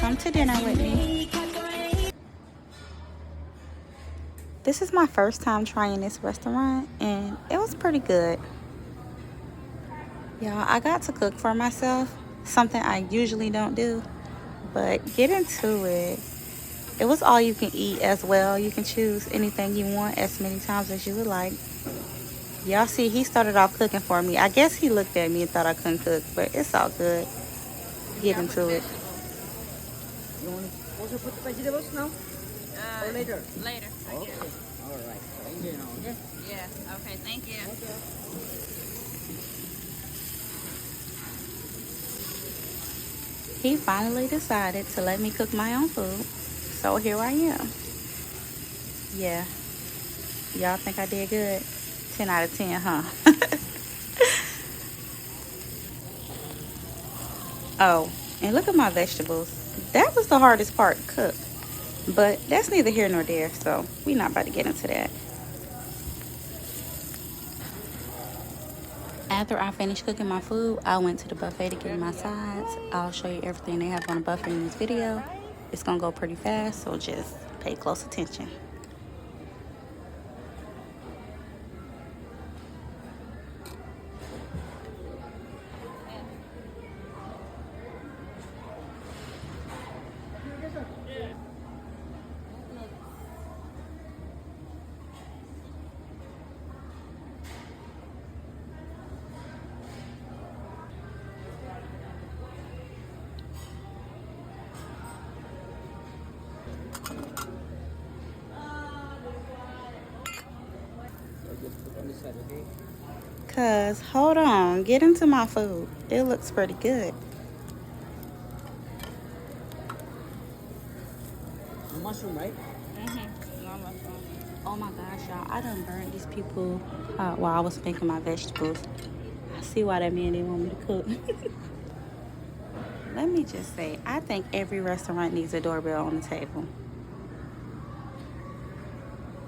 come to dinner with me. This is my first time trying this restaurant, and it was pretty good. Y'all, I got to cook for myself, something I usually don't do, but get into it. It was all you can eat as well. You can choose anything you want as many times as you would like. Y'all see, he started off cooking for me. I guess he looked at me and thought I couldn't cook, but it's all good. Get into it. You want to also put the vegetables now? Or later? Later. Okay. All right. Thank you now, okay? Yeah. Okay. Thank you. Okay. He finally decided to let me cook my own food, so here I am. Yeah, y'all think I did good? 10 out of 10, huh? Oh, and look at my vegetables. That was the hardest part to cook, but that's neither here nor there, so we're not about to get into that. After I finished cooking my food, I went to the buffet to get my sides. I'll show you everything they have on the buffet in this video. It's gonna go pretty fast, so just pay close attention. Cause hold on, get into my food. It looks pretty good. Mushroom, right? Oh my gosh, y'all, I done burned these people while I was making my vegetables. I see why that man didn't want me to cook. Let me just say, I think every restaurant needs a doorbell on the table.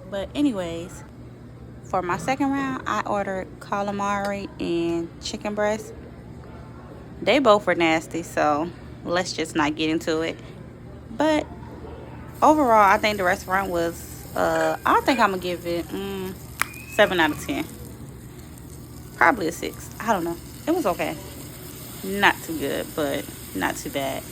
But anyways, for my second round, I ordered calamari and chicken breast. They both were nasty, so let's just not get into it. But overall, I think the restaurant was, I think I'm going to give it 7 out of 10. Probably a 6. I don't know. It was okay. Not too good, but not too bad.